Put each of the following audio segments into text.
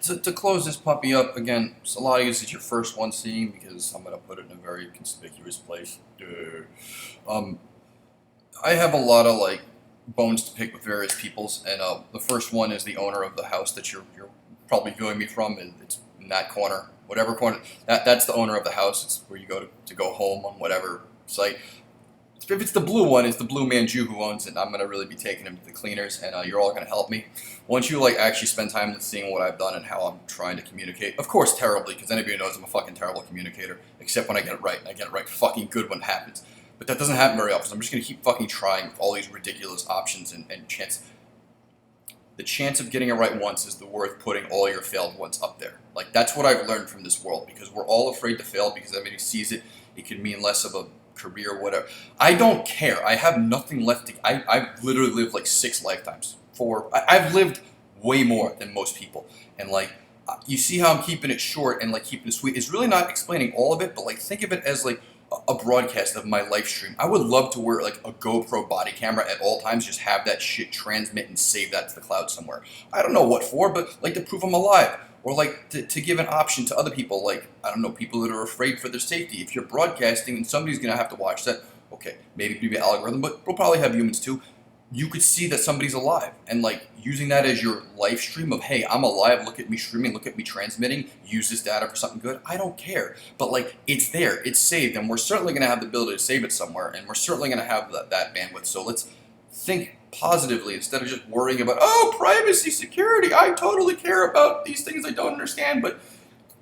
to close this puppy up, again, a lot of this is your first one seeing because I'm going to put it in a very conspicuous place. I have a lot of, like, bones to pick with various peoples, and the first one is the owner of the house that you're probably viewing me from, and it's in that corner, whatever corner, that's the owner of the house. It's where you go to go home on whatever site. If it's the blue one, it's the blue man Jew who owns it. I'm going to really be taking him to the cleaners, and you're all going to help me. Once you, like, actually spend time seeing what I've done and how I'm trying to communicate, of course terribly, because anybody knows I'm a fucking terrible communicator, except when I get it right, and I get it right fucking good when it happens. But that doesn't happen very often, so I'm just going to keep fucking trying with all these ridiculous options and chance. The chance of getting it right once is the worth putting all your failed ones up there. Like, that's what I've learned from this world, because we're all afraid to fail, because everybody sees it, it can mean less of a career, whatever. I don't care. I have nothing left to... I've literally lived like 6 lifetimes. I've lived way more than most people. And, like, you see how I'm keeping it short and, like, keeping it sweet. It's really not explaining all of it, but, like, think of it as, like, a broadcast of my live stream. I would love to wear, like, a GoPro body camera at all times, just have that shit transmit and save that to the cloud somewhere. I don't know what for, but, like, to prove I'm alive. Or, like, to give an option to other people, like, I don't know, people that are afraid for their safety. If you're broadcasting and somebody's going to have to watch that, okay, maybe an algorithm, but we'll probably have humans too. You could see that somebody's alive. And, like, using that as your live stream of, hey, I'm alive, look at me streaming, look at me transmitting, use this data for something good. I don't care. But, like, it's there, it's saved, and we're certainly going to have the ability to save it somewhere, and we're certainly going to have that bandwidth. So let's think positively instead of just worrying about, oh, privacy, security. I totally care about these things I don't understand, but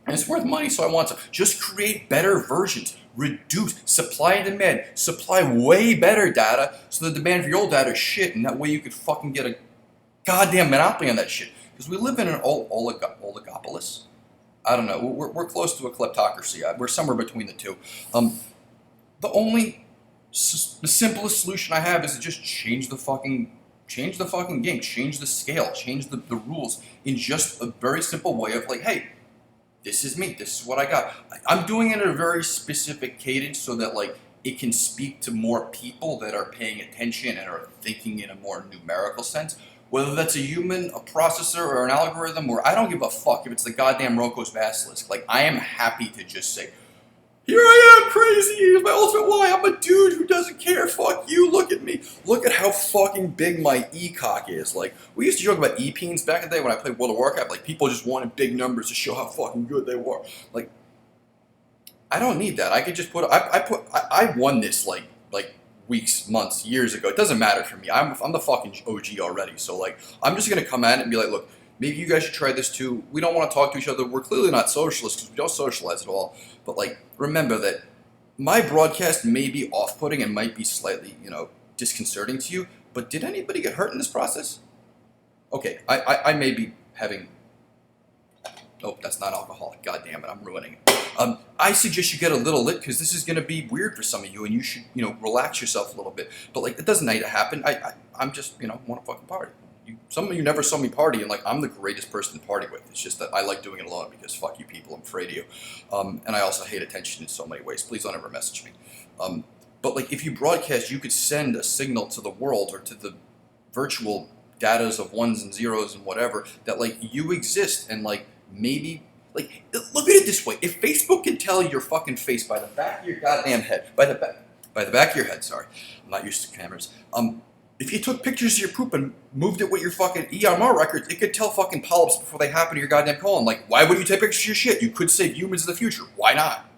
it's worth money, so I want to. Just create better versions. Reduce supply and demand. Supply way better data so the demand for your old data is shit, and that way you could fucking get a goddamn monopoly on that shit. Because we live in an oligopolis. I don't know. We're close to a kleptocracy. We're somewhere between the two. The simplest solution I have is to just change the fucking game, change the scale, change the rules in just a very simple way of, like, hey, this is me, this is what I got. I'm doing it in a very specific cadence so that, like, it can speak to more people that are paying attention and are thinking in a more numerical sense. Whether that's a human, a processor, or an algorithm, or I don't give a fuck if it's the goddamn Roko's Basilisk. Like, I am happy to just say, here I am, crazy, here's my ultimate why, I'm a dude who doesn't care, fuck you, look at me. Look at how fucking big my E-cock is. Like, we used to joke about E-peens back in the day when I played World of Warcraft, like, people just wanted big numbers to show how fucking good they were. Like, I don't need that. I could just put, I won this, like weeks, months, years ago. It doesn't matter for me. I'm the fucking OG already, so, like, I'm just gonna come at it and be like, look, maybe you guys should try this too. We don't want to talk to each other. We're clearly not socialists because we don't socialize at all. But, like, remember that my broadcast may be off-putting and might be slightly, disconcerting to you. But did anybody get hurt in this process? Okay, I may be having... Oh, that's not alcoholic. God damn it, I'm ruining it. I suggest you get a little lit because this is going to be weird for some of you, and you should, relax yourself a little bit. But, like, it doesn't need to happen. I'm just, want to fucking party. Some of you never saw me party, and, like, I'm the greatest person to party with. It's just that I like doing it alone because fuck you people, I'm afraid of you. And I also hate attention in so many ways. Please don't ever message me. But, like, if you broadcast, you could send a signal to the world or to the virtual datas of ones and zeros and whatever that, like, you exist, and, like, maybe, like, look at it this way. If Facebook can tell your fucking face by the back of your goddamn head, by the back of your head, sorry, I'm not used to cameras, if you took pictures of your poop and moved it with your fucking EMR records, it could tell fucking polyps before they happen to your goddamn colon. Like, why would you take pictures of your shit? You could save humans in the future. Why not?